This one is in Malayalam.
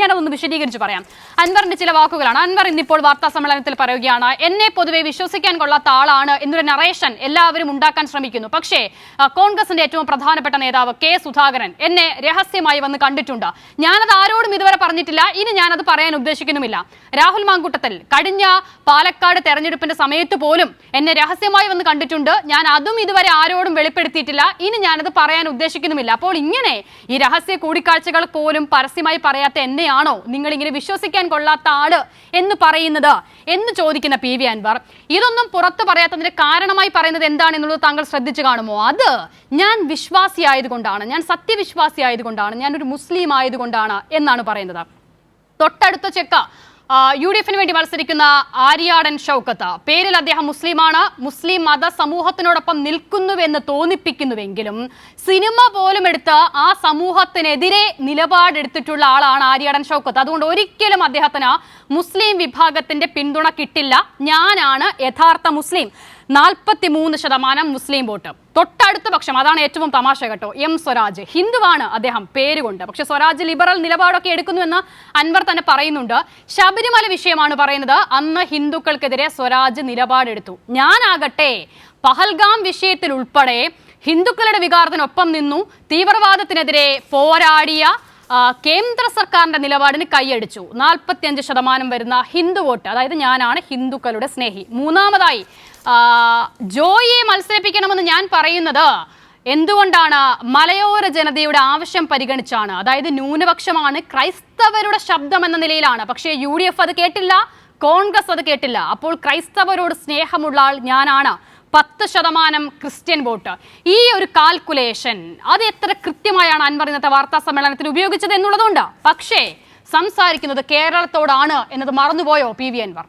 ഞാനതൊന്ന് വിശദീകരിച്ച് പറയാം. അൻവറിന്റെ ചില വാക്കുകളാണ്. അൻവർ ഇന്നിപ്പോൾ വാർത്താ സമ്മേളനത്തിൽ പറയുകയാണ്, എന്നെ പൊതുവെ വിശ്വസിക്കാൻ കൊള്ളാത്ത ആളാണ് എന്നൊരു നറേഷൻ എല്ലാവരും ഉണ്ടാക്കാൻ ശ്രമിക്കുന്നു. പക്ഷേ കോൺഗ്രസിന്റെ ഏറ്റവും പ്രധാനപ്പെട്ട നേതാവ് കെ സുധാകരൻ എന്നെ രഹസ്യമായി വന്ന് കണ്ടിട്ടുണ്ട്. ഞാനത് ആരോടും ഇതുവരെ പറഞ്ഞിട്ടില്ല, ഇനി ഞാനത് പറയാൻ ഉദ്ദേശിക്കുന്നുമില്ല. രാഹുൽ മാങ്കൂട്ടത്തിൽ കഴിഞ്ഞ പാലക്കാട് തെരഞ്ഞെടുപ്പിന്റെ സമയത്ത് പോലും എന്നെ രഹസ്യമായി വന്ന് കണ്ടിട്ടുണ്ട്. ഞാൻ അതും ഇതുവരെ ആരോടും വെളിപ്പെടുത്തിയിട്ടില്ല, ഇനി ഞാനത് പറയാൻ ഉദ്ദേശിക്കുന്നുമില്ല. അപ്പോൾ ഇങ്ങനെ ഈ രഹസ്യ കൂടിക്കാഴ്ചകൾ പോലും പരസ്യമായി പറയാത്ത എന്നെയാണോ നിങ്ങൾ ഇങ്ങനെ വിശ്വസിക്കാൻ കൊള്ളാത്ത ആള് എന്ന് പറയുന്നത് എന്ന് ചോദിക്കുന്ന PV അൻവർ ഇതൊന്നും പുറത്തു പറയാത്തതിന്റെ കാരണമായി പറയുന്നത് എന്താണെന്നുള്ളത് താങ്കൾ ശ്രദ്ധിച്ചു കാണുമോ? അത് ഞാൻ വിശ്വാസിയായതുകൊണ്ടാണ്, ഞാൻ സത്യവിശ്വാസിയായതുകൊണ്ടാണ്, ഞാനൊരു മുസ്ലിം ആയതുകൊണ്ടാണ് എന്നാണ് പറയുന്നത്. തൊട്ടടുത്ത ചെക്ക UDF വേണ്ടി മത്സരിക്കുന്ന ആര്യാടൻ ഷൗക്കത്ത്, പേരിൽ അദ്ദേഹം മുസ്ലിമാണ്, മുസ്ലിം മത സമൂഹത്തിനോടൊപ്പം നിൽക്കുന്നുവെന്ന് തോന്നിപ്പിക്കുന്നുവെങ്കിലും സിനിമ പോലും എടുത്ത് ആ സമൂഹത്തിനെതിരെ നിലപാടെടുത്തിട്ടുള്ള ആളാണ് ആര്യാടൻ ഷൗക്കത്ത്. അതുകൊണ്ട് ഒരിക്കലും അദ്ദേഹത്തിന് മുസ്ലിം വിഭാഗത്തിന്റെ പിന്തുണ കിട്ടില്ല. ഞാനാണ് യഥാർത്ഥ മുസ്ലിം. 43% മുസ്ലിം വോട്ട്. തൊട്ടടുത്ത പക്ഷം, അതാണ് ഏറ്റവും തമാശ കേട്ടോ, M സ്വരാജ്, ഹിന്ദുവാണ് അദ്ദേഹം പേരുകൊണ്ട്. പക്ഷെ സ്വരാജ് ലിബറൽ നിലപാടൊക്കെ എടുക്കുന്നുവെന്ന് അൻവർ തന്നെ പറയുന്നുണ്ട്. ശബരിമല വിഷയമാണ് പറയുന്നത്, അന്ന് ഹിന്ദുക്കൾക്കെതിരെ സ്വരാജ് നിലപാടെടുത്തു. ഞാനാകട്ടെ പഹൽഗാം വിഷയത്തിൽ ഉൾപ്പെടെ ഹിന്ദുക്കളുടെ വികാരത്തിനൊപ്പം നിന്നു, തീവ്രവാദത്തിനെതിരെ പോരാടിയ കേന്ദ്ര സർക്കാരിന്റെ നിലപാടിന് കൈയടിച്ചു. 45% വരുന്ന ഹിന്ദു വോട്ട്, അതായത് ഞാനാണ് ഹിന്ദുക്കളുടെ സ്നേഹി. മൂന്നാമതായി ജോയിയെ മത്സരിപ്പിക്കണമെന്ന് ഞാൻ പറയുന്നത് എന്തുകൊണ്ടാണ്? മലയോര ജനതയുടെ ആവശ്യം പരിഗണിച്ചാണ്. അതായത് ന്യൂനപക്ഷമാണ്, ക്രൈസ്തവരുടെ ശബ്ദം എന്ന നിലയിലാണ്. പക്ഷേ UDF അത് കേട്ടില്ല, കോൺഗ്രസ് അത് കേട്ടില്ല. അപ്പോൾ ക്രൈസ്തവരോട് സ്നേഹമുള്ള ആൾ ഞാനാണ്. 10% ക്രിസ്ത്യൻ വോട്ട്. ഈ ഒരു കാൽക്കുലേഷൻ അത് എത്ര കൃത്യമായാണ് അൻവർ ഇന്നത്തെ വാർത്താ സമ്മേളനത്തിൽ ഉപയോഗിച്ചത് എന്നുള്ളതുകൊണ്ട്. പക്ഷേ സംസാരിക്കുന്നത് കേരളത്തോടാണ് എന്നത് മറന്നുപോയോ PV അൻവർ?